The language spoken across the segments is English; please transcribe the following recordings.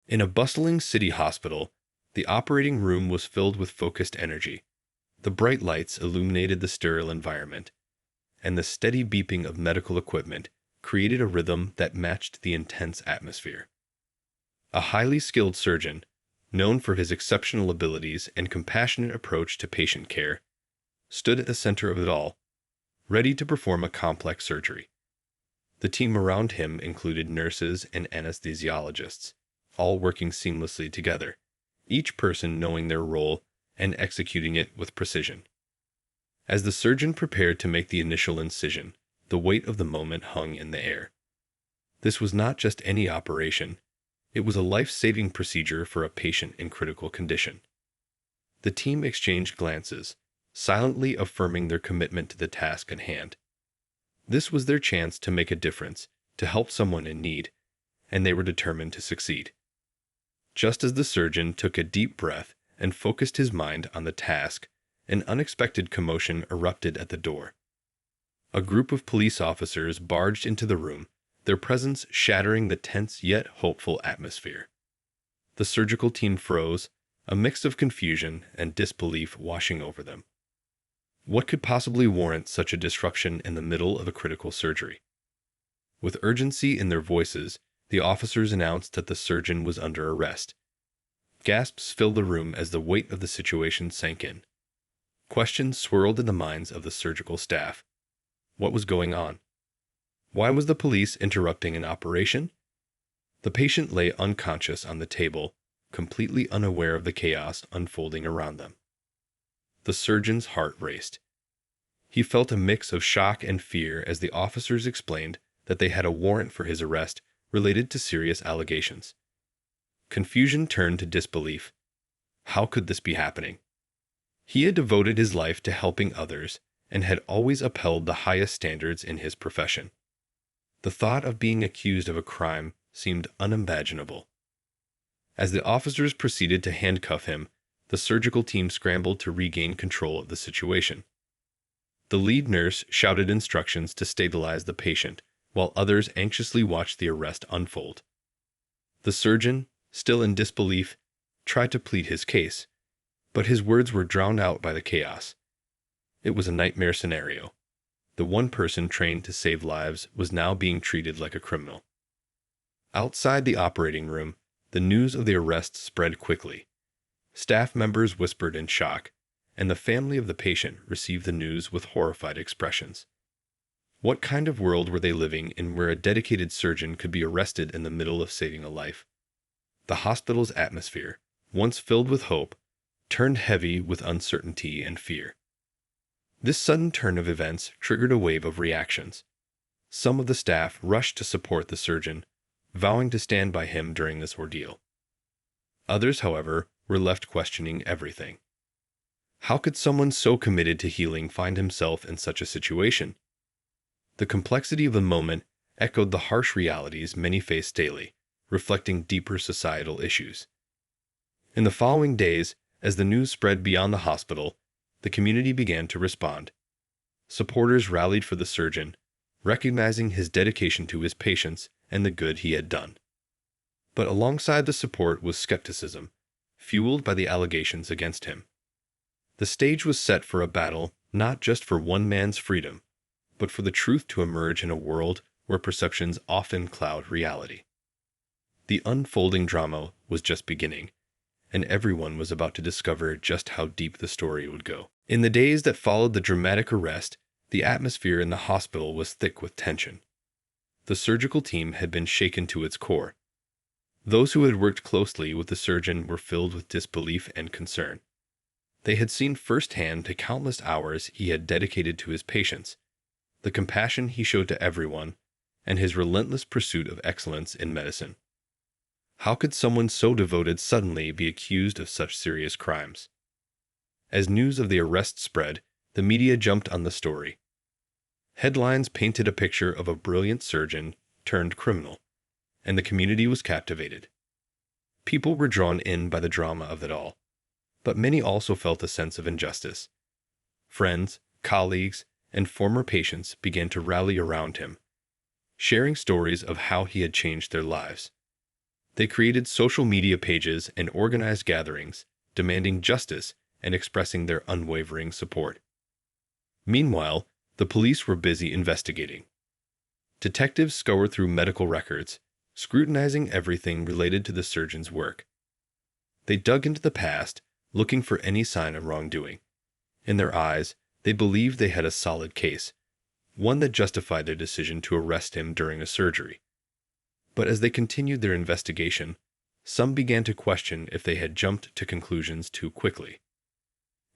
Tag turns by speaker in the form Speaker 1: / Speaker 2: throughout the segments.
Speaker 1: In a bustling city hospital, the operating room was filled with focused energy. The bright lights illuminated the sterile environment, and the steady beeping of medical equipment created a rhythm that matched the intense atmosphere. A highly skilled surgeon, known for his exceptional abilities and compassionate approach to patient care, stood at the center of it all, ready to perform a complex surgery. The team around him included nurses and anesthesiologists, all working seamlessly together, each person knowing their role and executing it with precision. As the surgeon prepared to make the initial incision, the weight of the moment hung in the air. This was not just any operation, it was a life-saving procedure for a patient in critical condition. The team exchanged glances, silently affirming their commitment to the task at hand. This was their chance to make a difference, to help someone in need, and they were determined to succeed. Just as the surgeon took a deep breath and focused his mind on the task, an unexpected commotion erupted at the door. A group of police officers barged into the room, their presence shattering the tense yet hopeful atmosphere. The surgical team froze, a mix of confusion and disbelief washing over them. What could possibly warrant such a disruption in the middle of a critical surgery? With urgency in their voices, the officers announced that the surgeon was under arrest. Gasps filled the room as the weight of the situation sank in. Questions swirled in the minds of the surgical staff. What was going on? Why was the police interrupting an operation? The patient lay unconscious on the table, completely unaware of the chaos unfolding around them. The surgeon's heart raced. He felt a mix of shock and fear as the officers explained that they had a warrant for his arrest related to serious allegations. Confusion turned to disbelief. How could this be happening? He had devoted his life to helping others and had always upheld the highest standards in his profession. The thought of being accused of a crime seemed unimaginable. As the officers proceeded to handcuff him, the surgical team scrambled to regain control of the situation. The lead nurse shouted instructions to stabilize the patient, while others anxiously watched the arrest unfold. The surgeon, still in disbelief, tried to plead his case, but his words were drowned out by the chaos. It was a nightmare scenario. The one person trained to save lives was now being treated like a criminal. Outside the operating room, the news of the arrest spread quickly. Staff members whispered in shock, and the family of the patient received the news with horrified expressions. What kind of world were they living in where a dedicated surgeon could be arrested in the middle of saving a life? The hospital's atmosphere, once filled with hope, turned heavy with uncertainty and fear. This sudden turn of events triggered a wave of reactions. Some of the staff rushed to support the surgeon, vowing to stand by him during this ordeal. Others, however, were left questioning everything. How could someone so committed to healing find himself in such a situation? The complexity of the moment echoed the harsh realities many face daily, reflecting deeper societal issues. In the following days, as the news spread beyond the hospital, the community began to respond. Supporters rallied for the surgeon, recognizing his dedication to his patients and the good he had done. But alongside the support was skepticism, fueled by the allegations against him. The stage was set for a battle not just for one man's freedom, but for the truth to emerge in a world where perceptions often cloud reality. The unfolding drama was just beginning, and everyone was about to discover just how deep the story would go. In the days that followed the dramatic arrest, the atmosphere in the hospital was thick with tension. The surgical team had been shaken to its core. Those who had worked closely with the surgeon were filled with disbelief and concern. They had seen firsthand the countless hours he had dedicated to his patients, the compassion he showed to everyone, and his relentless pursuit of excellence in medicine. How could someone so devoted suddenly be accused of such serious crimes? As news of the arrest spread, the media jumped on the story. Headlines painted a picture of a brilliant surgeon turned criminal, and the community was captivated. People were drawn in by the drama of it all, but many also felt a sense of injustice. Friends, colleagues, and former patients began to rally around him, sharing stories of how he had changed their lives. They created social media pages and organized gatherings, demanding justice and expressing their unwavering support. Meanwhile, the police were busy investigating. Detectives scoured through medical records, scrutinizing everything related to the surgeon's work. They dug into the past, looking for any sign of wrongdoing. In their eyes, they believed they had a solid case, one that justified their decision to arrest him during a surgery. But as they continued their investigation, some began to question if they had jumped to conclusions too quickly.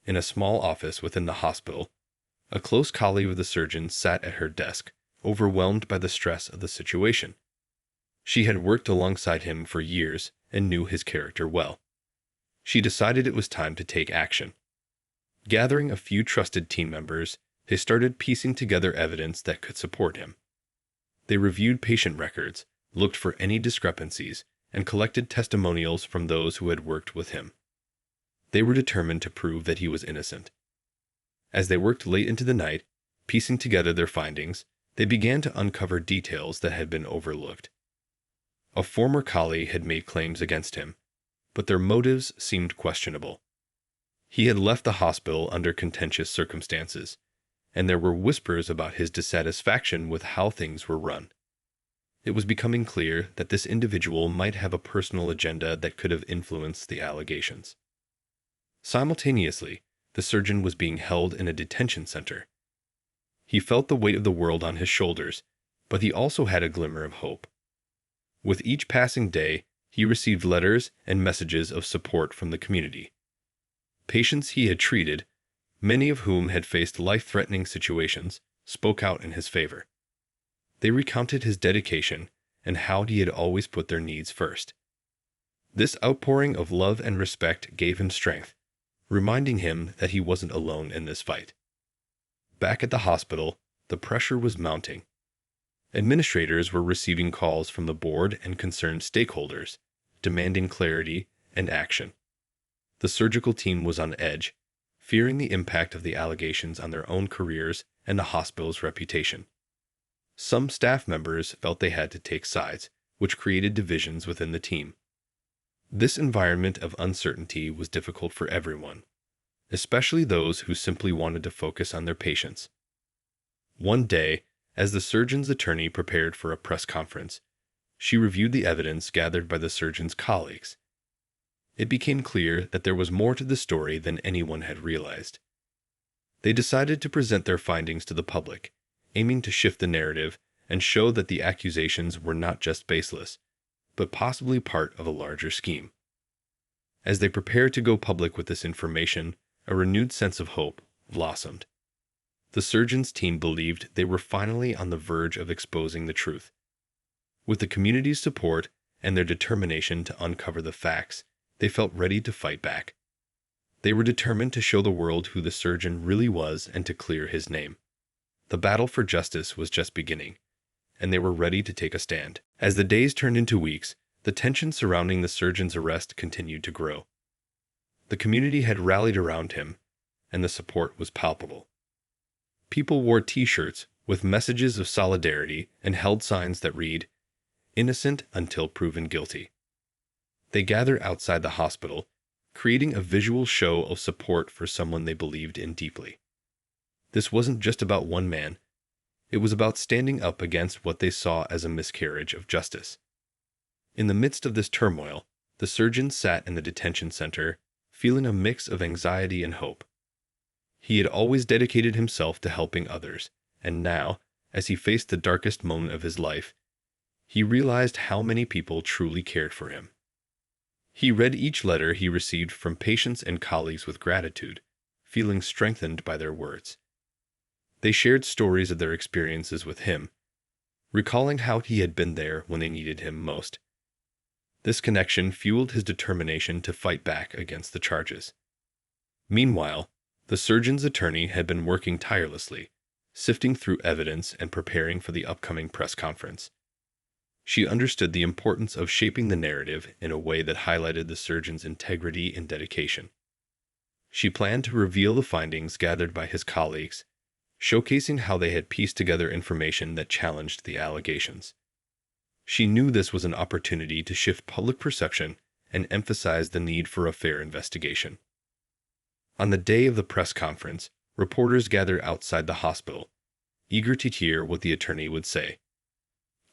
Speaker 1: In a small office within the hospital, a close colleague of the surgeon sat at her desk, overwhelmed by the stress of the situation. She had worked alongside him for years and knew his character well. She decided it was time to take action. Gathering a few trusted team members, they started piecing together evidence that could support him. They reviewed patient records, looked for any discrepancies, and collected testimonials from those who had worked with him. They were determined to prove that he was innocent. As they worked late into the night, piecing together their findings, they began to uncover details that had been overlooked. A former colleague had made claims against him, but their motives seemed questionable. He had left the hospital under contentious circumstances, and there were whispers about his dissatisfaction with how things were run. It was becoming clear that this individual might have a personal agenda that could have influenced the allegations. Simultaneously, the surgeon was being held in a detention center. He felt the weight of the world on his shoulders, but he also had a glimmer of hope. With each passing day, he received letters and messages of support from the community. Patients he had treated, many of whom had faced life-threatening situations, spoke out in his favor. They recounted his dedication and how he had always put their needs first. This outpouring of love and respect gave him strength, reminding him that he wasn't alone in this fight. Back at the hospital, the pressure was mounting. Administrators were receiving calls from the board and concerned stakeholders, demanding clarity and action. The surgical team was on edge, fearing the impact of the allegations on their own careers and the hospital's reputation. Some staff members felt they had to take sides, which created divisions within the team. This environment of uncertainty was difficult for everyone, especially those who simply wanted to focus on their patients. One day, as the surgeon's attorney prepared for a press conference, she reviewed the evidence gathered by the surgeon's colleagues. It became clear that there was more to the story than anyone had realized. They decided to present their findings to the public, aiming to shift the narrative and show that the accusations were not just baseless, but possibly part of a larger scheme. As they prepared to go public with this information, a renewed sense of hope blossomed. The surgeon's team believed they were finally on the verge of exposing the truth. With the community's support and their determination to uncover the facts, they felt ready to fight back. They were determined to show the world who the surgeon really was and to clear his name. The battle for justice was just beginning, and they were ready to take a stand. As the days turned into weeks, the tension surrounding the surgeon's arrest continued to grow. The community had rallied around him, and the support was palpable. People wore T-shirts with messages of solidarity and held signs that read, "Innocent until proven guilty." They gathered outside the hospital, creating a visual show of support for someone they believed in deeply. This wasn't just about one man. It was about standing up against what they saw as a miscarriage of justice. In the midst of this turmoil, the surgeon sat in the detention center, feeling a mix of anxiety and hope. He had always dedicated himself to helping others, and now, as he faced the darkest moment of his life, he realized how many people truly cared for him. He read each letter he received from patients and colleagues with gratitude, feeling strengthened by their words. They shared stories of their experiences with him, recalling how he had been there when they needed him most. This connection fueled his determination to fight back against the charges. Meanwhile, the surgeon's attorney had been working tirelessly, sifting through evidence and preparing for the upcoming press conference. She understood the importance of shaping the narrative in a way that highlighted the surgeon's integrity and dedication. She planned to reveal the findings gathered by his colleagues, showcasing how they had pieced together information that challenged the allegations. She knew this was an opportunity to shift public perception and emphasize the need for a fair investigation. On the day of the press conference, reporters gathered outside the hospital, eager to hear what the attorney would say.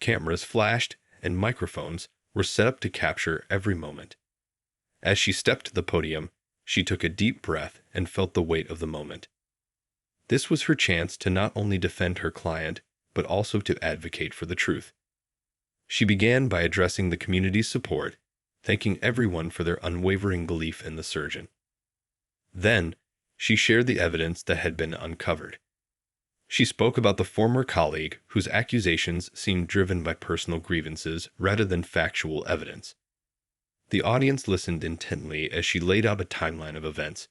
Speaker 1: Cameras flashed, and microphones were set up to capture every moment. As she stepped to the podium, she took a deep breath and felt the weight of the moment. This was her chance to not only defend her client, but also to advocate for the truth. She began by addressing the community's support, thanking everyone for their unwavering belief in the surgeon. Then, she shared the evidence that had been uncovered. She spoke about the former colleague whose accusations seemed driven by personal grievances rather than factual evidence. The audience listened intently as she laid out a timeline of events,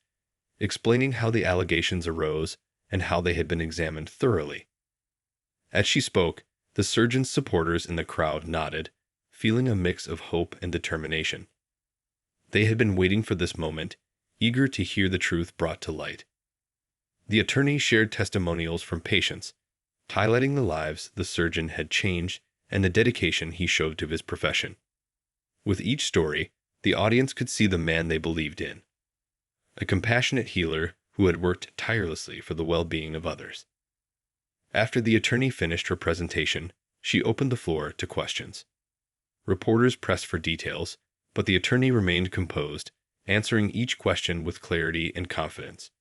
Speaker 1: explaining how the allegations arose and how they had been examined thoroughly. As she spoke, the surgeon's supporters in the crowd nodded, feeling a mix of hope and determination. They had been waiting for this moment, eager to hear the truth brought to light. The attorney shared testimonials from patients, highlighting the lives the surgeon had changed and the dedication he showed to his profession. With each story, the audience could see the man they believed in, a compassionate healer who had worked tirelessly for the well-being of others. After the attorney finished her presentation, she opened the floor to questions. Reporters pressed for details, but the attorney remained composed, answering each question with clarity and confidence.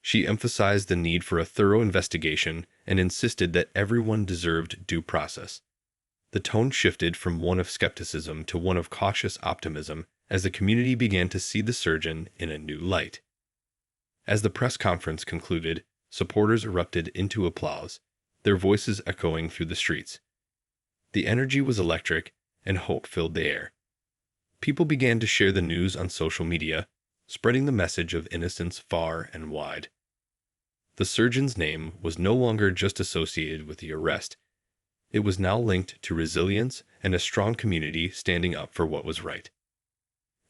Speaker 1: She emphasized the need for a thorough investigation and insisted that everyone deserved due process. The tone shifted from one of skepticism to one of cautious optimism as the community began to see the surgeon in a new light. As the press conference concluded, supporters erupted into applause, their voices echoing through the streets. The energy was electric, and hope filled the air. People began to share the news on social media, spreading the message of innocence far and wide. The surgeon's name was no longer just associated with the arrest. It was now linked to resilience and a strong community standing up for what was right.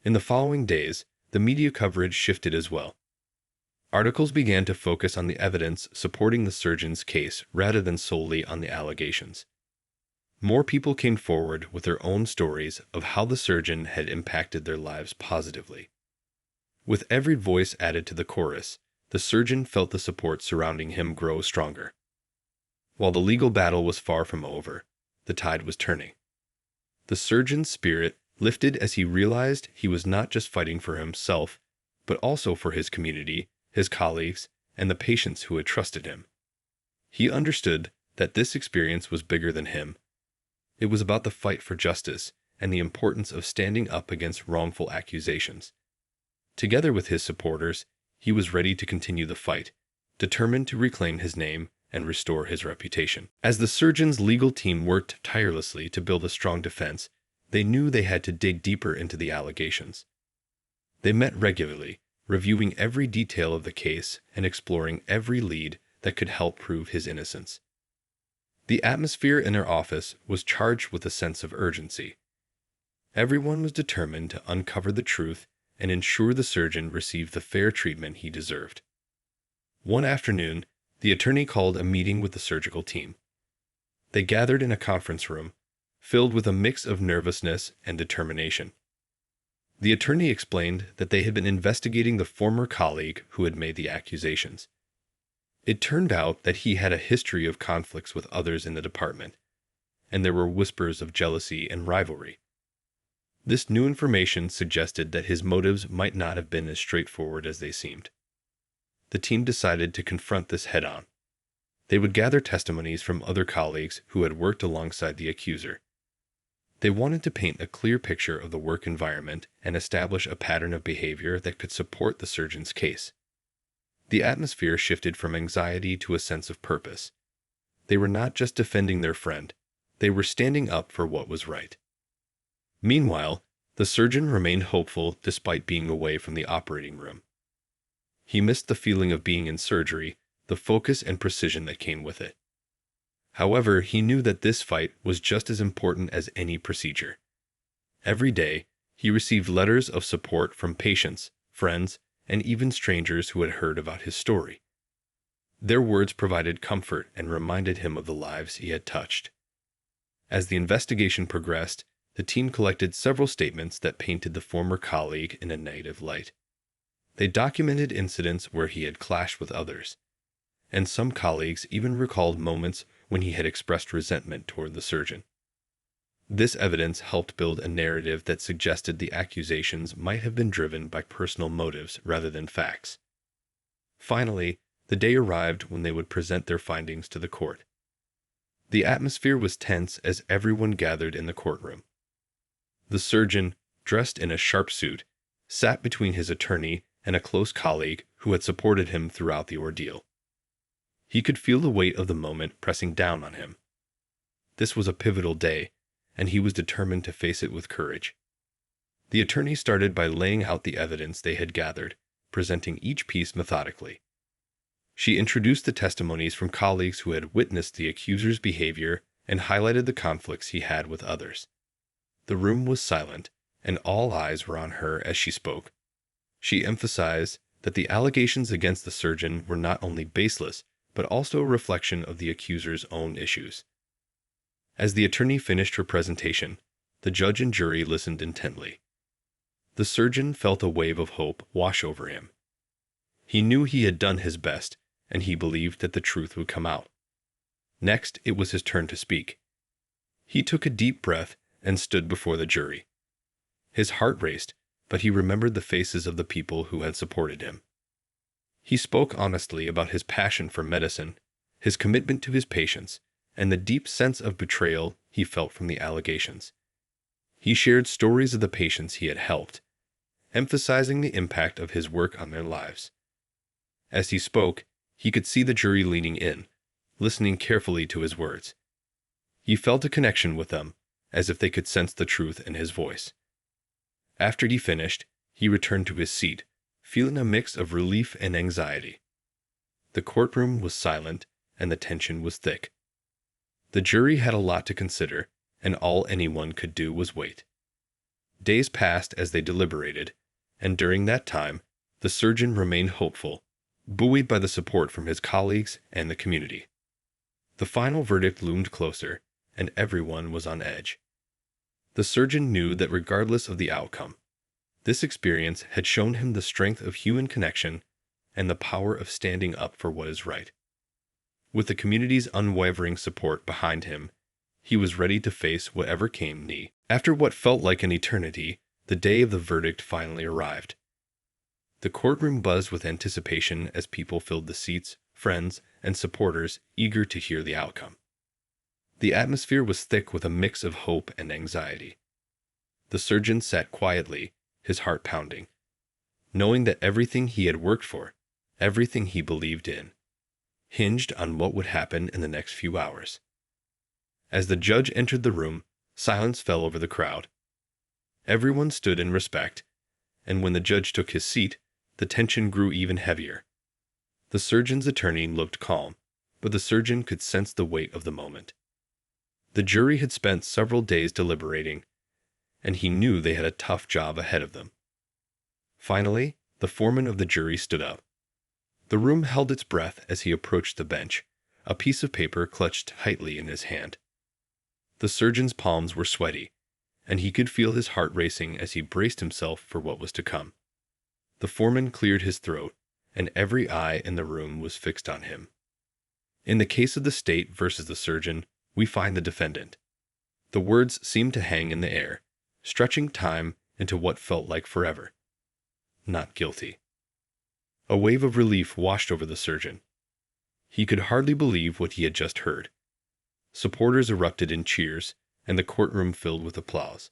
Speaker 1: In the following days, the media coverage shifted as well. Articles began to focus on the evidence supporting the surgeon's case rather than solely on the allegations. More people came forward with their own stories of how the surgeon had impacted their lives positively. With every voice added to the chorus, the surgeon felt the support surrounding him grow stronger. While the legal battle was far from over, the tide was turning. The surgeon's spirit lifted as he realized he was not just fighting for himself, but also for his community, his colleagues, and the patients who had trusted him. He understood that this experience was bigger than him. It was about the fight for justice and the importance of standing up against wrongful accusations. Together with his supporters, he was ready to continue the fight, determined to reclaim his name and restore his reputation. As the surgeon's legal team worked tirelessly to build a strong defense, they knew they had to dig deeper into the allegations. They met regularly, reviewing every detail of the case and exploring every lead that could help prove his innocence. The atmosphere in their office was charged with a sense of urgency. Everyone was determined to uncover the truth and ensure the surgeon received the fair treatment he deserved. One afternoon, the attorney called a meeting with the surgical team. They gathered in a conference room, filled with a mix of nervousness and determination. The attorney explained that they had been investigating the former colleague who had made the accusations. It turned out that he had a history of conflicts with others in the department, and there were whispers of jealousy and rivalry. This new information suggested that his motives might not have been as straightforward as they seemed. The team decided to confront this head-on. They would gather testimonies from other colleagues who had worked alongside the accuser. They wanted to paint a clear picture of the work environment and establish a pattern of behavior that could support the surgeon's case. The atmosphere shifted from anxiety to a sense of purpose. They were not just defending their friend, they were standing up for what was right. Meanwhile, the surgeon remained hopeful despite being away from the operating room. He missed the feeling of being in surgery, the focus and precision that came with it. However, he knew that this fight was just as important as any procedure. Every day, he received letters of support from patients, friends, and even strangers who had heard about his story. Their words provided comfort and reminded him of the lives he had touched. As the investigation progressed, the team collected several statements that painted the former colleague in a negative light. They documented incidents where he had clashed with others, and some colleagues even recalled moments when he had expressed resentment toward the surgeon. This evidence helped build a narrative that suggested the accusations might have been driven by personal motives rather than facts. Finally, the day arrived when they would present their findings to the court. The atmosphere was tense as everyone gathered in the courtroom. The surgeon, dressed in a sharp suit, sat between his attorney and a close colleague who had supported him throughout the ordeal. He could feel the weight of the moment pressing down on him. This was a pivotal day, and he was determined to face it with courage. The attorney started by laying out the evidence they had gathered, presenting each piece methodically. She introduced the testimonies from colleagues who had witnessed the accuser's behavior and highlighted the conflicts he had with others. The room was silent, and all eyes were on her as she spoke. She emphasized that the allegations against the surgeon were not only baseless, but also a reflection of the accuser's own issues. As the attorney finished her presentation, the judge and jury listened intently. The surgeon felt a wave of hope wash over him. He knew he had done his best, and he believed that the truth would come out. Next, it was his turn to speak. He took a deep breath and stood before the jury. His heart raced, but he remembered the faces of the people who had supported him. He spoke honestly about his passion for medicine, his commitment to his patients, and the deep sense of betrayal he felt from the allegations. He shared stories of the patients he had helped, emphasizing the impact of his work on their lives. As he spoke, he could see the jury leaning in, listening carefully to his words. He felt a connection with them, as if they could sense the truth in his voice. After he finished, he returned to his seat, feeling a mix of relief and anxiety. The courtroom was silent, and the tension was thick. The jury had a lot to consider, and all anyone could do was wait. Days passed as they deliberated, and during that time, the surgeon remained hopeful, buoyed by the support from his colleagues and the community. The final verdict loomed closer, and everyone was on edge. The surgeon knew that regardless of the outcome, this experience had shown him the strength of human connection and the power of standing up for what is right. With the community's unwavering support behind him, he was ready to face whatever came next. After what felt like an eternity, the day of the verdict finally arrived. The courtroom buzzed with anticipation as people filled the seats, friends, and supporters eager to hear the outcome. The atmosphere was thick with a mix of hope and anxiety. The surgeon sat quietly, his heart pounding, knowing that everything he had worked for, everything he believed in, hinged on what would happen in the next few hours. As the judge entered the room, silence fell over the crowd. Everyone stood in respect, and when the judge took his seat, the tension grew even heavier. The surgeon's attorney looked calm, but the surgeon could sense the weight of the moment. The jury had spent several days deliberating, and he knew they had a tough job ahead of them. Finally, the foreman of the jury stood up. The room held its breath as he approached the bench, a piece of paper clutched tightly in his hand. The surgeon's palms were sweaty, and he could feel his heart racing as he braced himself for what was to come. The foreman cleared his throat, and every eye in the room was fixed on him. In the case of the state versus the surgeon, we find the defendant. The words seemed to hang in the air, stretching time into what felt like forever. Not guilty. A wave of relief washed over the surgeon. He could hardly believe what he had just heard. Supporters erupted in cheers, and the courtroom filled with applause.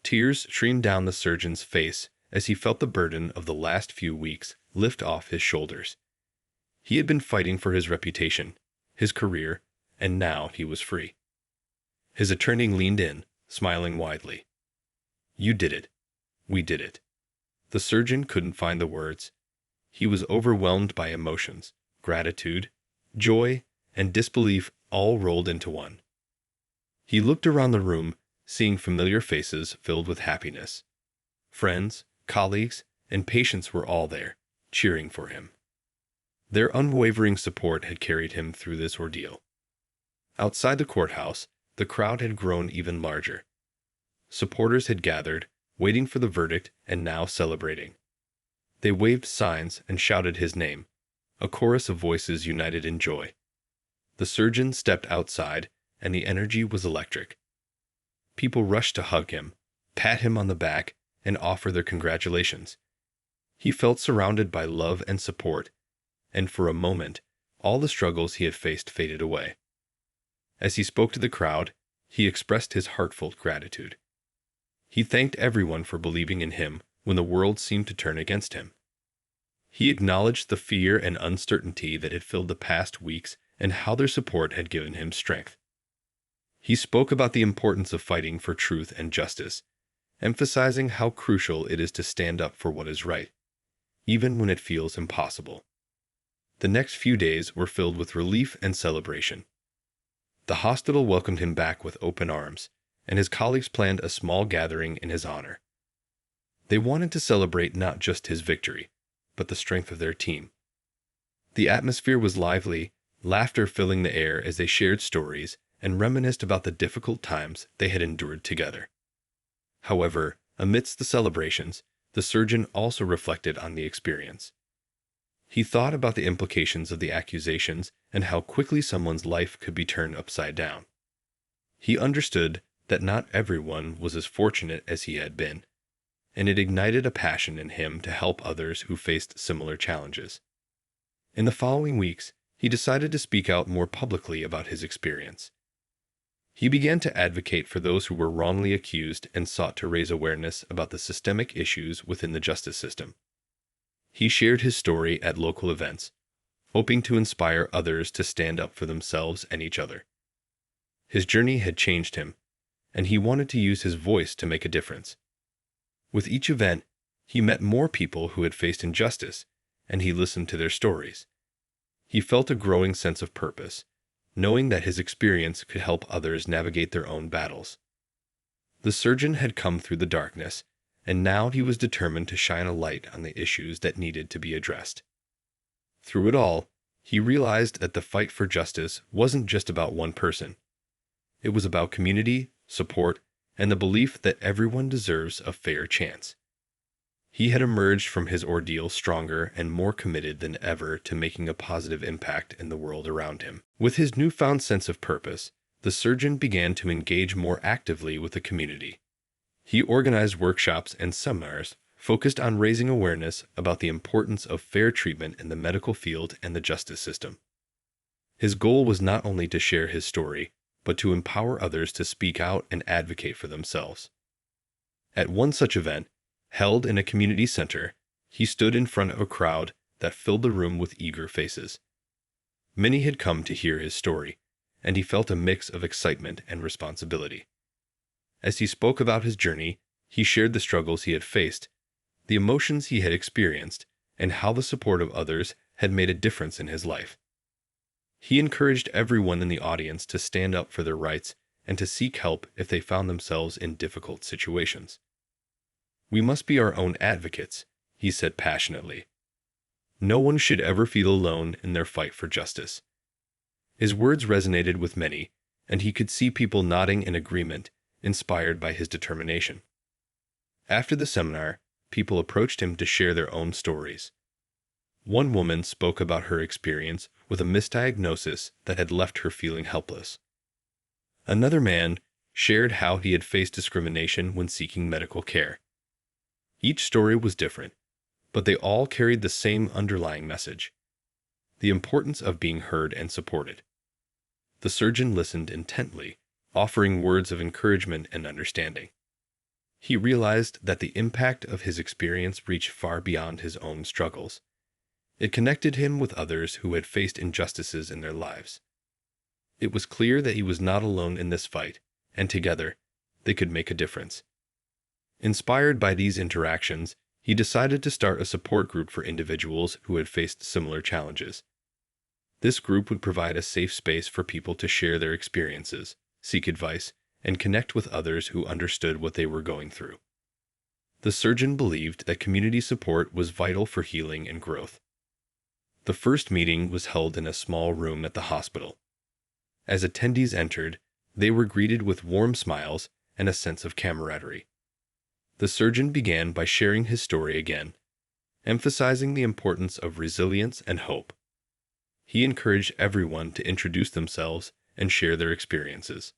Speaker 1: Tears streamed down the surgeon's face as he felt the burden of the last few weeks lift off his shoulders. He had been fighting for his reputation, his career, and now he was free. His attorney leaned in, smiling widely. "You did it. We did it." The surgeon couldn't find the words. He was overwhelmed by emotions, gratitude, joy, and disbelief all rolled into one. He looked around the room, seeing familiar faces filled with happiness. Friends, colleagues, and patients were all there, cheering for him. Their unwavering support had carried him through this ordeal. Outside the courthouse, The crowd had grown even larger. Supporters had gathered, waiting for the verdict and now celebrating. They waved signs and shouted his name, a chorus of voices united in joy. The surgeon stepped outside, and the energy was electric. People rushed to hug him, pat him on the back, and offer their congratulations. He felt surrounded by love and support, and for a moment, all the struggles he had faced faded away. As he spoke to the crowd, he expressed his heartfelt gratitude. He thanked everyone for believing in him when the world seemed to turn against him. He acknowledged the fear and uncertainty that had filled the past weeks and how their support had given him strength. He spoke about the importance of fighting for truth and justice, emphasizing how crucial it is to stand up for what is right, even when it feels impossible. The next few days were filled with relief and celebration. The hospital welcomed him back with open arms, and his colleagues planned a small gathering in his honor. They wanted to celebrate not just his victory, but the strength of their team. The atmosphere was lively, laughter filling the air as they shared stories and reminisced about the difficult times they had endured together. However, amidst the celebrations, the surgeon also reflected on the experience. He thought about the implications of the accusations and how quickly someone's life could be turned upside down. He understood that not everyone was as fortunate as he had been, and it ignited a passion in him to help others who faced similar challenges. In the following weeks, he decided to speak out more publicly about his experience. He began to advocate for those who were wrongly accused and sought to raise awareness about the systemic issues within the justice system. He shared his story at local events, hoping to inspire others to stand up for themselves and each other. His journey had changed him, and he wanted to use his voice to make a difference. With each event, he met more people who had faced injustice, and he listened to their stories. He felt a growing sense of purpose, knowing that his experience could help others navigate their own battles. The surgeon had come through the darkness, and now he was determined to shine a light on the issues that needed to be addressed. Through it all, he realized that the fight for justice wasn't just about one person. It was about community, support, and the belief that everyone deserves a fair chance. He had emerged from his ordeal stronger and more committed than ever to making a positive impact in the world around him. With his newfound sense of purpose, the surgeon began to engage more actively with the community. He organized workshops and seminars focused on raising awareness about the importance of fair treatment in the medical field and the justice system. His goal was not only to share his story, but to empower others to speak out and advocate for themselves. At one such event, held in a community center, he stood in front of a crowd that filled the room with eager faces. Many had come to hear his story, and he felt a mix of excitement and responsibility. As he spoke about his journey, he shared the struggles he had faced, the emotions he had experienced, and how the support of others had made a difference in his life. He encouraged everyone in the audience to stand up for their rights and to seek help if they found themselves in difficult situations. "We must be our own advocates," he said passionately. "No one should ever feel alone in their fight for justice." His words resonated with many, and he could see people nodding in agreement, inspired by his determination. After the seminar, people approached him to share their own stories. One woman spoke about her experience with a misdiagnosis that had left her feeling helpless. Another man shared how he had faced discrimination when seeking medical care. Each story was different, but they all carried the same underlying message: the importance of being heard and supported. The surgeon listened intently, offering words of encouragement and understanding. He realized that the impact of his experience reached far beyond his own struggles. It connected him with others who had faced injustices in their lives. It was clear that he was not alone in this fight, and together, they could make a difference. Inspired by these interactions, he decided to start a support group for individuals who had faced similar challenges. This group would provide a safe space for people to share their experiences, seek advice, and connect with others who understood what they were going through. The surgeon believed that community support was vital for healing and growth. The first meeting was held in a small room at the hospital. As attendees entered, They were greeted with warm smiles and a sense of camaraderie. The surgeon began by sharing his story again, emphasizing the importance of resilience and hope. He encouraged everyone to introduce themselves and share their experiences.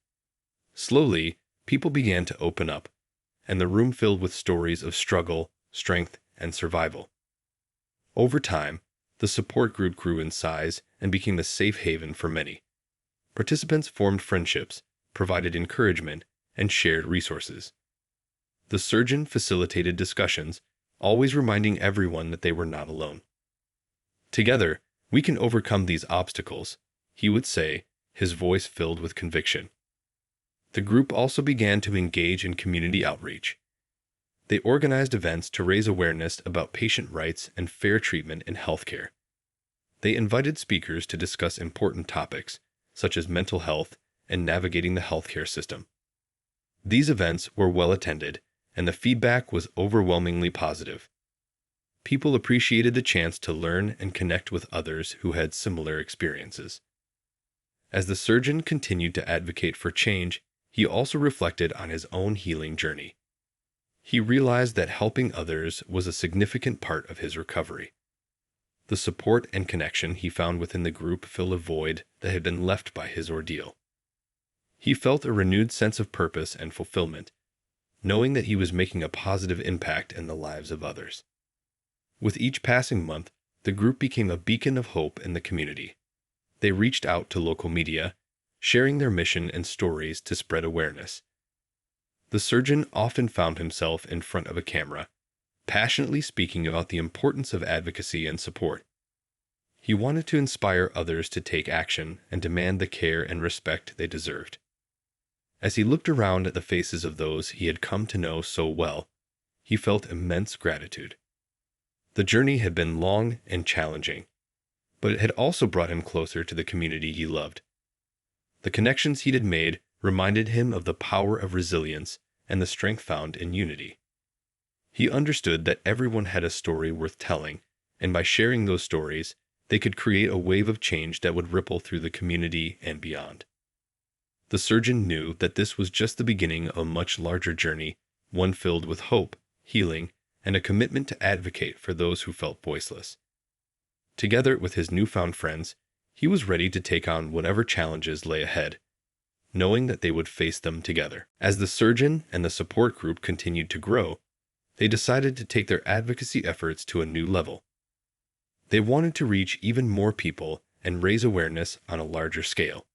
Speaker 1: Slowly, people began to open up, and the room filled with stories of struggle, strength, and survival. Over time, the support group grew in size and became a safe haven for many. Participants formed friendships, provided encouragement, and shared resources. The surgeon facilitated discussions, always reminding everyone that they were not alone. Together, we can overcome these obstacles, he would say, his voice filled with conviction. The group also began to engage in community outreach. They organized events to raise awareness about patient rights and fair treatment in healthcare. They invited speakers to discuss important topics, such as mental health and navigating the healthcare system. These events were well attended, and the feedback was overwhelmingly positive. People appreciated the chance to learn and connect with others who had similar experiences. As the surgeon continued to advocate for change, he also reflected on his own healing journey. He realized that helping others was a significant part of his recovery. The support and connection he found within the group filled a void that had been left by his ordeal. He felt a renewed sense of purpose and fulfillment, knowing that he was making a positive impact in the lives of others. With each passing month, the group became a beacon of hope in the community. They reached out to local media, sharing their mission and stories to spread awareness. The surgeon often found himself in front of a camera, passionately speaking about the importance of advocacy and support. He wanted to inspire others to take action and demand the care and respect they deserved. As he looked around at the faces of those he had come to know so well, he felt immense gratitude. The journey had been long and challenging, but it had also brought him closer to the community he loved. The connections he had made reminded him of the power of resilience and the strength found in unity. He understood that everyone had a story worth telling, and by sharing those stories, they could create a wave of change that would ripple through the community and beyond. The surgeon knew that this was just the beginning of a much larger journey, one filled with hope, healing, and a commitment to advocate for those who felt voiceless. Together with his newfound friends, he was ready to take on whatever challenges lay ahead, knowing that they would face them together. As the surgeon and the support group continued to grow, they decided to take their advocacy efforts to a new level. They wanted to reach even more people and raise awareness on a larger scale.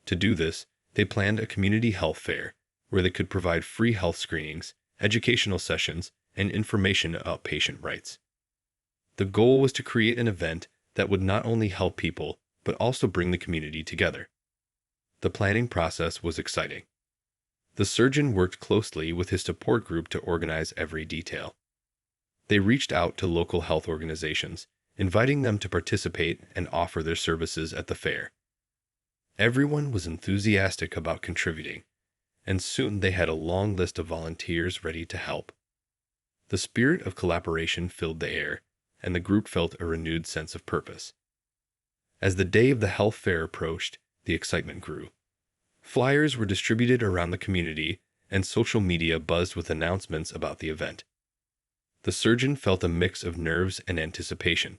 Speaker 1: To do this, they planned a community health fair where they could provide free health screenings, educational sessions, and information about patient rights. The goal was to create an event that would not only help people, but also bring the community together. The planning process was exciting. The surgeon worked closely with his support group to organize every detail. They reached out to local health organizations, inviting them to participate and offer their services at the fair. Everyone was enthusiastic about contributing, and soon they had a long list of volunteers ready to help. The spirit of collaboration filled the air, and the group felt a renewed sense of purpose. As the day of the health fair approached, the excitement grew. Flyers were distributed around the community, and social media buzzed with announcements about the event. The surgeon felt a mix of nerves and anticipation.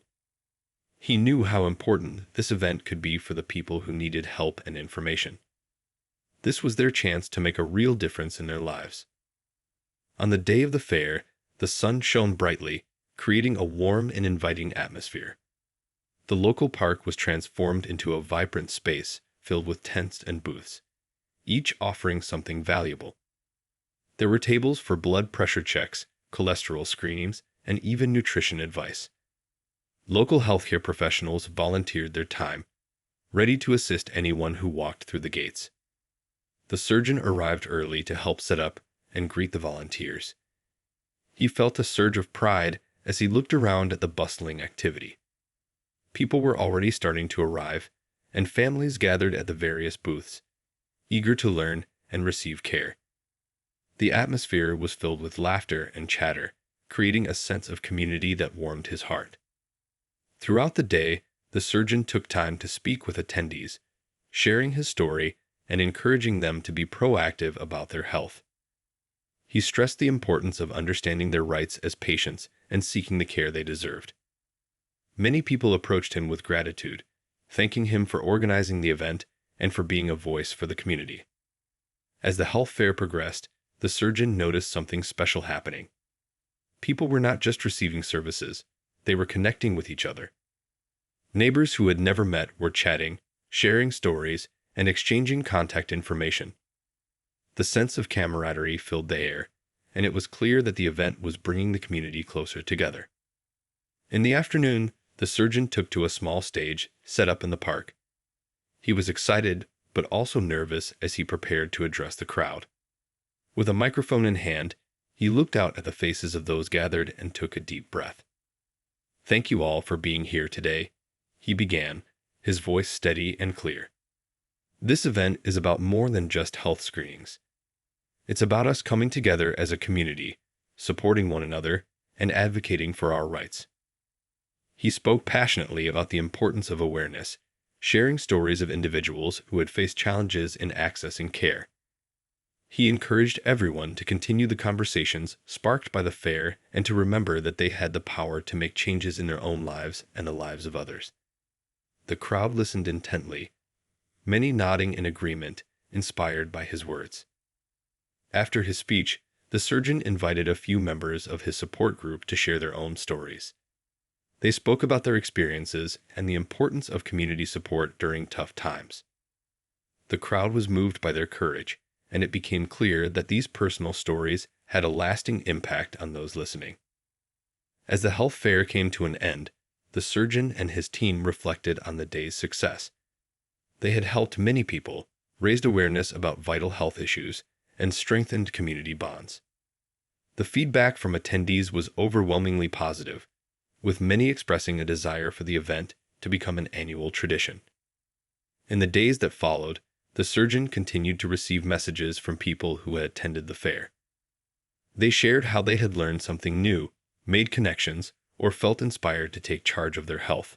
Speaker 1: He knew how important this event could be for the people who needed help and information. This was their chance to make a real difference in their lives. On the day of the fair, the sun shone brightly, creating a warm and inviting atmosphere. The local park was transformed into a vibrant space filled with tents and booths, each offering something valuable. There were tables for blood pressure checks, cholesterol screenings, and even nutrition advice. Local healthcare professionals volunteered their time, ready to assist anyone who walked through the gates. The surgeon arrived early to help set up and greet the volunteers. He felt a surge of pride as he looked around at the bustling activity. People were already starting to arrive, and families gathered at the various booths, eager to learn and receive care. The atmosphere was filled with laughter and chatter, creating a sense of community that warmed his heart. Throughout the day, the surgeon took time to speak with attendees, sharing his story and encouraging them to be proactive about their health. He stressed the importance of understanding their rights as patients and seeking the care they deserved. Many people approached him with gratitude, thanking him for organizing the event and for being a voice for the community. As the health fair progressed, the surgeon noticed something special happening. People were not just receiving services, they were connecting with each other. Neighbors who had never met were chatting, sharing stories, and exchanging contact information. The sense of camaraderie filled the air, and it was clear that the event was bringing the community closer together. In the afternoon, the surgeon took to a small stage set up in the park. He was excited, but also nervous as he prepared to address the crowd. With a microphone in hand, he looked out at the faces of those gathered and took a deep breath. "Thank you all for being here today," he began, his voice steady and clear. "This event is about more than just health screenings. It's about us coming together as a community, supporting one another, and advocating for our rights." He spoke passionately about the importance of awareness, sharing stories of individuals who had faced challenges in accessing care. He encouraged everyone to continue the conversations sparked by the fair and to remember that they had the power to make changes in their own lives and the lives of others. The crowd listened intently, many nodding in agreement, inspired by his words. After his speech, the surgeon invited a few members of his support group to share their own stories. They spoke about their experiences and the importance of community support during tough times. The crowd was moved by their courage, and it became clear that these personal stories had a lasting impact on those listening. As the health fair came to an end, the surgeon and his team reflected on the day's success. They had helped many people, raised awareness about vital health issues, and strengthened community bonds. The feedback from attendees was overwhelmingly positive, with many expressing a desire for the event to become an annual tradition. In the days that followed, the surgeon continued to receive messages from people who had attended the fair. They shared how they had learned something new, made connections, or felt inspired to take charge of their health.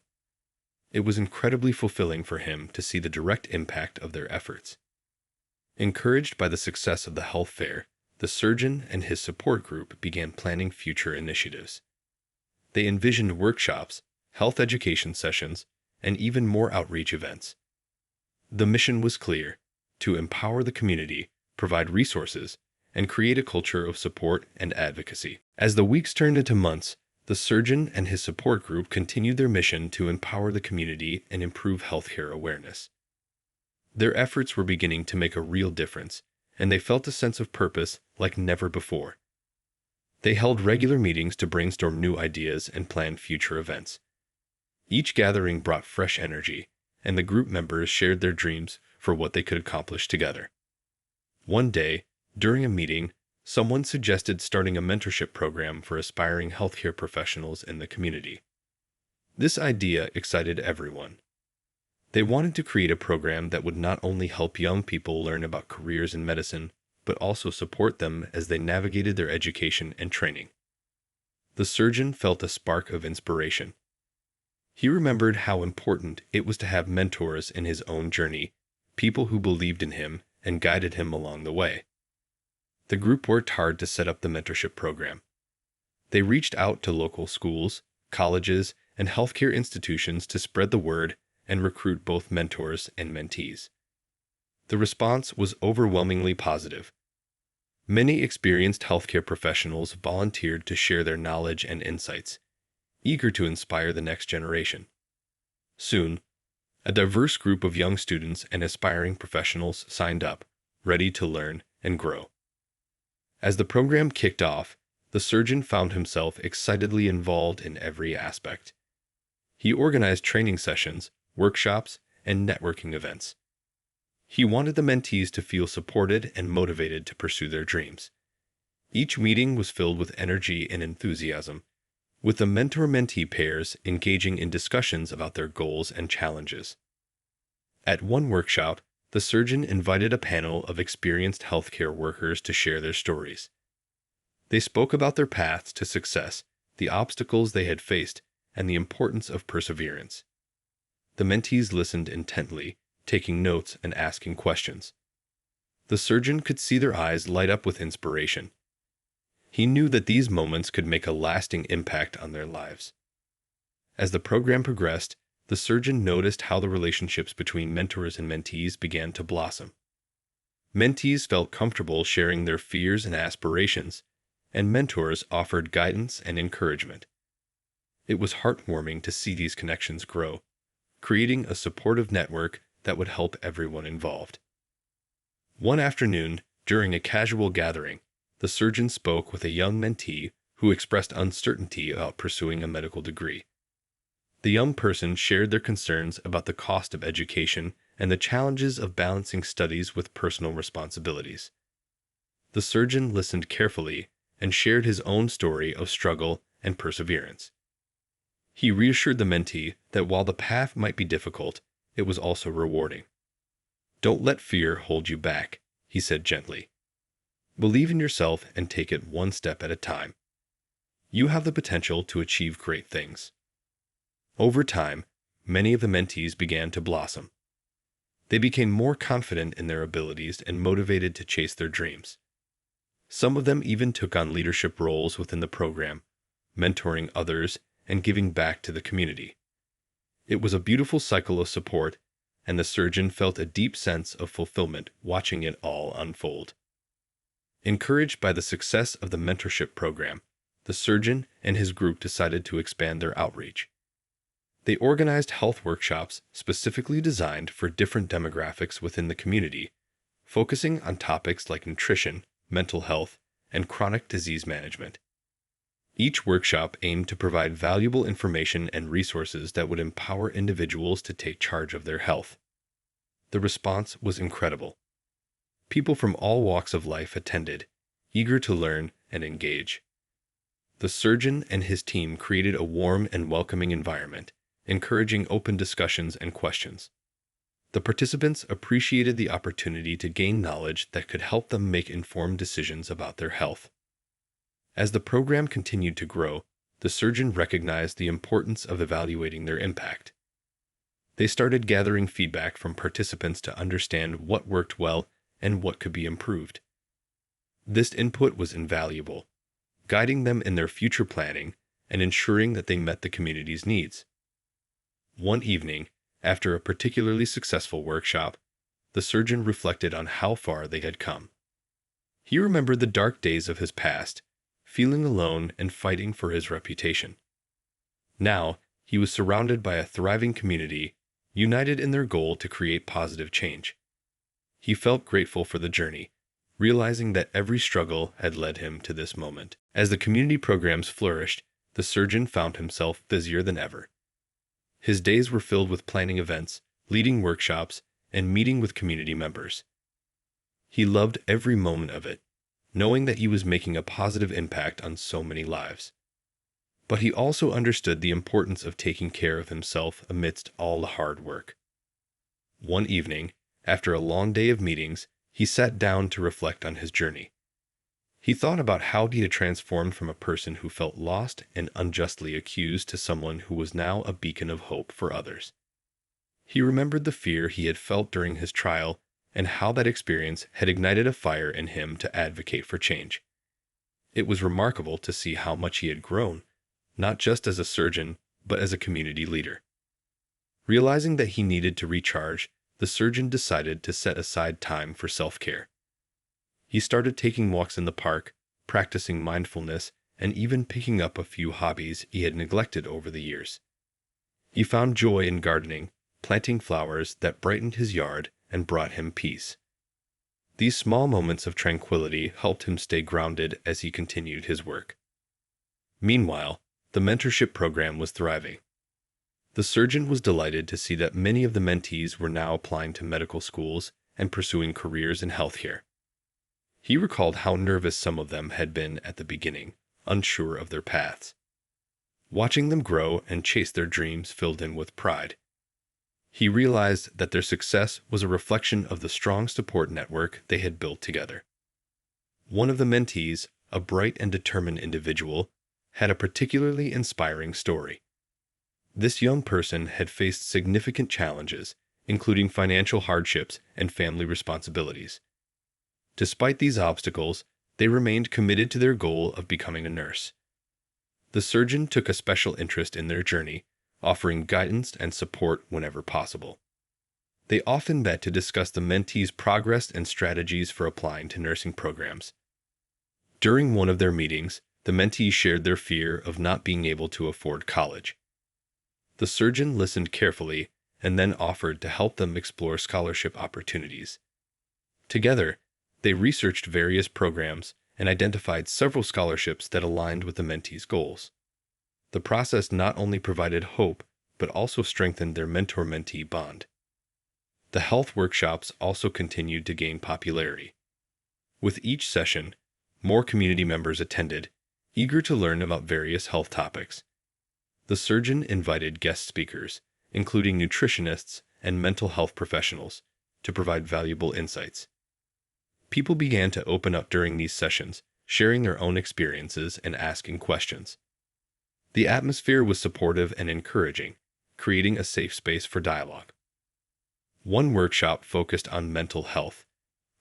Speaker 1: It was incredibly fulfilling for him to see the direct impact of their efforts. Encouraged by the success of the health fair, the surgeon and his support group began planning future initiatives. They envisioned workshops, health education sessions, and even more outreach events. The mission was clear: to empower the community, provide resources, and create a culture of support and advocacy. As the weeks turned into months, the surgeon and his support group continued their mission to empower the community and improve healthcare awareness. Their efforts were beginning to make a real difference, and they felt a sense of purpose like never before. They held regular meetings to brainstorm new ideas and plan future events. Each gathering brought fresh energy, and the group members shared their dreams for what they could accomplish together. One day, during a meeting, someone suggested starting a mentorship program for aspiring healthcare professionals in the community. This idea excited everyone. They wanted to create a program that would not only help young people learn about careers in medicine, but also support them as they navigated their education and training. The surgeon felt a spark of inspiration. He remembered how important it was to have mentors in his own journey, people who believed in him and guided him along the way. The group worked hard to set up the mentorship program. They reached out to local schools, colleges, and healthcare institutions to spread the word and recruit both mentors and mentees. The response was overwhelmingly positive. Many experienced healthcare professionals volunteered to share their knowledge and insights, eager to inspire the next generation. Soon, a diverse group of young students and aspiring professionals signed up, ready to learn and grow. As the program kicked off, the surgeon found himself excitedly involved in every aspect. He organized training sessions, workshops, and networking events. He wanted the mentees to feel supported and motivated to pursue their dreams. Each meeting was filled with energy and enthusiasm, with the mentor-mentee pairs engaging in discussions about their goals and challenges. At one workshop, the surgeon invited a panel of experienced healthcare workers to share their stories. They spoke about their paths to success, the obstacles they had faced, and the importance of perseverance. The mentees listened intently, taking notes and asking questions. The surgeon could see their eyes light up with inspiration. He knew that these moments could make a lasting impact on their lives. As the program progressed, the surgeon noticed how the relationships between mentors and mentees began to blossom. Mentees felt comfortable sharing their fears and aspirations, and mentors offered guidance and encouragement. It was heartwarming to see these connections grow, creating a supportive network that would help everyone involved. One afternoon, during a casual gathering, the surgeon spoke with a young mentee who expressed uncertainty about pursuing a medical degree. The young person shared their concerns about the cost of education and the challenges of balancing studies with personal responsibilities. The surgeon listened carefully and shared his own story of struggle and perseverance. He reassured the mentee that while the path might be difficult, it was also rewarding. "Don't let fear hold you back," he said gently. "Believe in yourself and take it one step at a time. You have the potential to achieve great things." Over time, many of the mentees began to blossom. They became more confident in their abilities and motivated to chase their dreams. Some of them even took on leadership roles within the program, mentoring others and giving back to the community. It was a beautiful cycle of support, and the surgeon felt a deep sense of fulfillment watching it all unfold. Encouraged by the success of the mentorship program, the surgeon and his group decided to expand their outreach. They organized health workshops specifically designed for different demographics within the community, focusing on topics like nutrition, mental health, and chronic disease management. Each workshop aimed to provide valuable information and resources that would empower individuals to take charge of their health. The response was incredible. People from all walks of life attended, eager to learn and engage. The surgeon and his team created a warm and welcoming environment, encouraging open discussions and questions. The participants appreciated the opportunity to gain knowledge that could help them make informed decisions about their health. As the program continued to grow, the surgeon recognized the importance of evaluating their impact. They started gathering feedback from participants to understand what worked well and what could be improved. This input was invaluable, guiding them in their future planning and ensuring that they met the community's needs. One evening, after a particularly successful workshop, the surgeon reflected on how far they had come. He remembered the dark days of his past, feeling alone and fighting for his reputation. Now, he was surrounded by a thriving community, united in their goal to create positive change. He felt grateful for the journey, realizing that every struggle had led him to this moment. As the community programs flourished, the surgeon found himself busier than ever. His days were filled with planning events, leading workshops, and meeting with community members. He loved every moment of it, knowing that he was making a positive impact on so many lives. But he also understood the importance of taking care of himself amidst all the hard work. One evening, after a long day of meetings, he sat down to reflect on his journey. He thought about how he had transformed from a person who felt lost and unjustly accused to someone who was now a beacon of hope for others. He remembered the fear he had felt during his trial and how that experience had ignited a fire in him to advocate for change. It was remarkable to see how much he had grown, not just as a surgeon, but as a community leader. Realizing that he needed to recharge, the surgeon decided to set aside time for self-care. He started taking walks in the park, practicing mindfulness, and even picking up a few hobbies he had neglected over the years. He found joy in gardening, planting flowers that brightened his yard and brought him peace. These small moments of tranquility helped him stay grounded as he continued his work. Meanwhile, the mentorship program was thriving. The surgeon was delighted to see that many of the mentees were now applying to medical schools and pursuing careers in healthcare. He recalled how nervous some of them had been at the beginning, unsure of their paths. Watching them grow and chase their dreams filled him with pride. He realized that their success was a reflection of the strong support network they had built together. One of the mentees, a bright and determined individual, had a particularly inspiring story. This young person had faced significant challenges, including financial hardships and family responsibilities. Despite these obstacles, they remained committed to their goal of becoming a nurse. The surgeon took a special interest in their journey, offering guidance and support whenever possible. They often met to discuss the mentees' progress and strategies for applying to nursing programs. During one of their meetings, the mentees shared their fear of not being able to afford college. The surgeon listened carefully and then offered to help them explore scholarship opportunities. Together, they researched various programs and identified several scholarships that aligned with the mentees' goals. The process not only provided hope, but also strengthened their mentor-mentee bond. The health workshops also continued to gain popularity. With each session, more community members attended, eager to learn about various health topics. The surgeon invited guest speakers, including nutritionists and mental health professionals, to provide valuable insights. People began to open up during these sessions, sharing their own experiences and asking questions. The atmosphere was supportive and encouraging, creating a safe space for dialogue. One workshop focused on mental health,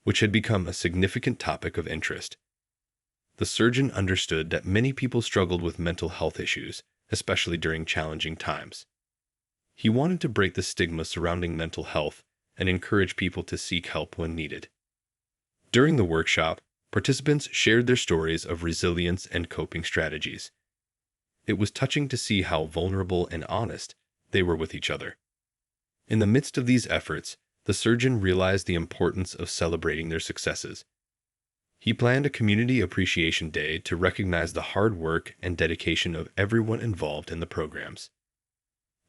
Speaker 1: which had become a significant topic of interest. The surgeon understood that many people struggled with mental health issues, especially during challenging times. He wanted to break the stigma surrounding mental health and encourage people to seek help when needed. During the workshop, participants shared their stories of resilience and coping strategies. It was touching to see how vulnerable and honest they were with each other. In the midst of these efforts, the surgeon realized the importance of celebrating their successes. He planned a community appreciation day to recognize the hard work and dedication of everyone involved in the programs.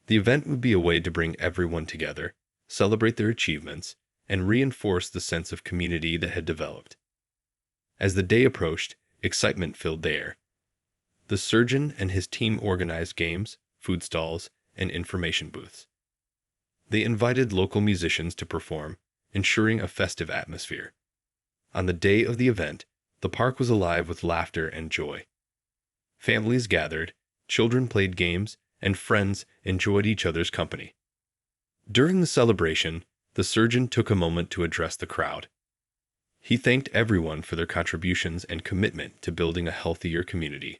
Speaker 1: The event would be a way to bring everyone together, celebrate their achievements, and reinforce the sense of community that had developed. As the day approached, excitement filled the air. The surgeon and his team organized games, food stalls, and information booths. They invited local musicians to perform, ensuring a festive atmosphere. On the day of the event, the park was alive with laughter and joy. Families gathered, children played games, and friends enjoyed each other's company. During the celebration, the surgeon took a moment to address the crowd. He thanked everyone for their contributions and commitment to building a healthier community.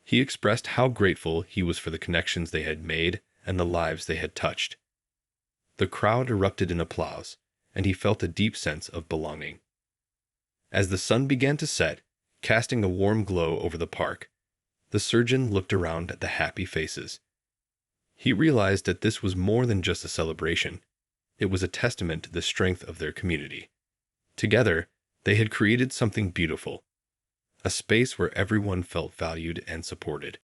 Speaker 1: He expressed how grateful he was for the connections they had made and the lives they had touched. The crowd erupted in applause, and he felt a deep sense of belonging. As the sun began to set, casting a warm glow over the park, the surgeon looked around at the happy faces. He realized that this was more than just a celebration. It was a testament to the strength of their community. Together, they had created something beautiful, a space where everyone felt valued and supported.